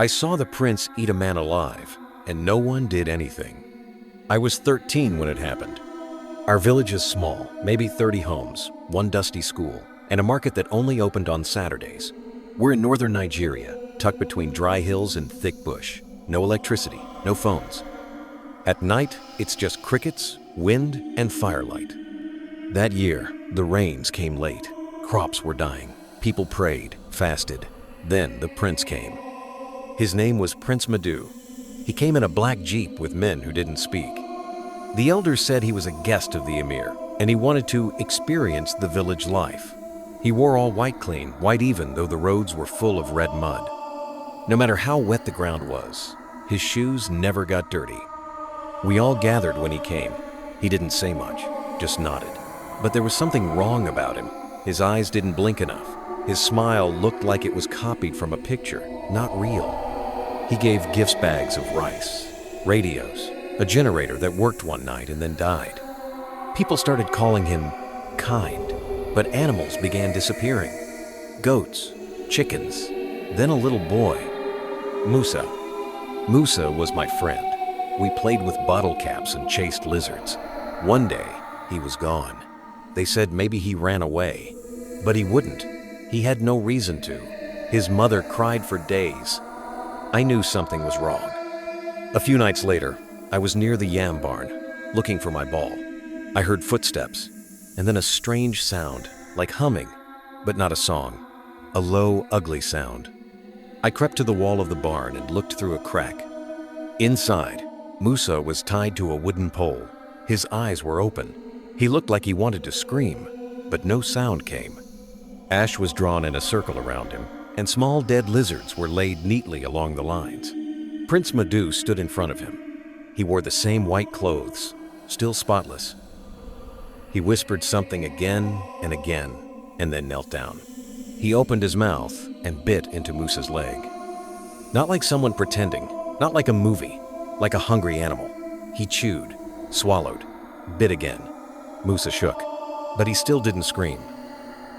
I saw the prince eat a man alive, and no one did anything. I was 13 when it happened. Our village is small, maybe 30 homes, one dusty school, and a market that only opened on Saturdays. We're in northern Nigeria, tucked between dry hills and thick bush. No electricity, no phones. At night, it's just crickets, wind, and firelight. That year, the rains came late. Crops were dying. People prayed, fasted. Then the prince came. His name was Prince Madu. He came in a black jeep with men who didn't speak. The elders said he was a guest of the emir, and he wanted to experience the village life. He wore all white clean, white even though the roads were full of red mud. No matter how wet the ground was, his shoes never got dirty. We all gathered when he came. He didn't say much, just nodded. But there was something wrong about him. His eyes didn't blink enough. His smile looked like it was copied from a picture, not real. He gave gift bags of rice, radios, a generator that worked one night and then died. People started calling him kind, but animals began disappearing. Goats, chickens, then a little boy. Musa. Musa was my friend. We played with bottle caps and chased lizards. One day, he was gone. They said maybe he ran away, but he wouldn't. He had no reason to. His mother cried for days. I knew something was wrong. A few nights later, I was near the yam barn, looking for my ball. I heard footsteps, and then a strange sound, like humming, but not a song. A low, ugly sound. I crept to the wall of the barn and looked through a crack. Inside, Musa was tied to a wooden pole. His eyes were open. He looked like he wanted to scream, but no sound came. Ash was drawn in a circle around him, and small dead lizards were laid neatly along the lines. Prince Madu stood in front of him. He wore the same white clothes, still spotless. He whispered something again and again, and then knelt down. He opened his mouth and bit into Musa's leg. Not like someone pretending, not like a movie, like a hungry animal. He chewed, swallowed, bit again. Musa shook, but he still didn't scream.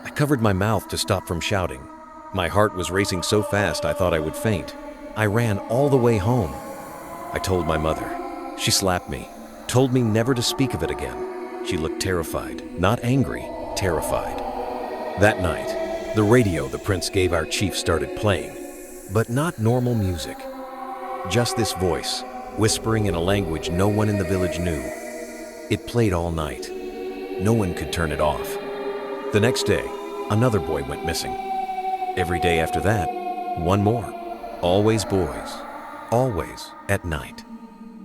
I covered my mouth to stop from shouting. My heart was racing so fast I thought I would faint. I ran all the way home. I told my mother. She slapped me, told me never to speak of it again. She looked terrified, not angry, terrified. That night, the radio the prince gave our chief started playing, but not normal music. Just this voice, whispering in a language no one in the village knew. It played all night. No one could turn it off. The next day, another boy went missing. Every day after that, one more. Always boys. Always at night.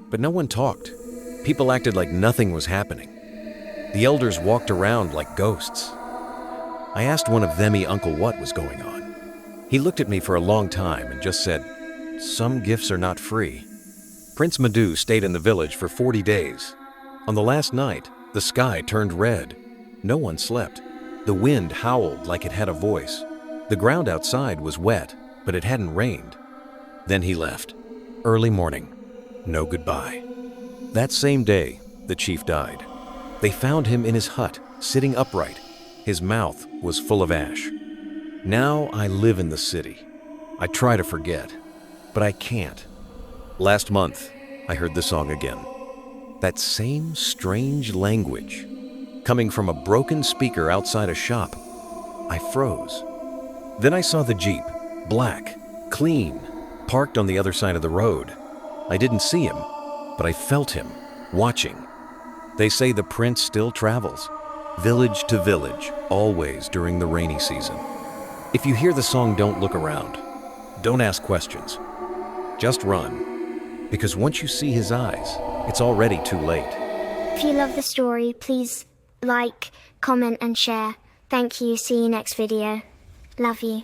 But no one talked. People acted like nothing was happening. The elders walked around like ghosts. I asked one of them Uncle what was going on. He looked at me for a long time and just said, "Some gifts are not free." Prince Madu stayed in the village for 40 days. On the last night, the sky turned red. No one slept. The wind howled like it had a voice. The ground outside was wet, but it hadn't rained. Then he left. Early morning. No goodbye. That same day, the chief died. They found him in his hut, sitting upright. His mouth was full of ash. Now I live in the city. I try to forget, but I can't. Last month, I heard the song again. That same strange language, coming from a broken speaker outside a shop. I froze. Then I saw the Jeep, black, clean, parked on the other side of the road. I didn't see him, but I felt him, watching. They say the prince still travels, village to village, always during the rainy season. If you hear the song, don't look around. Don't ask questions. Just run, because once you see his eyes, it's already too late. If you love the story, please like, comment and share. Thank you. See you next video. Love you.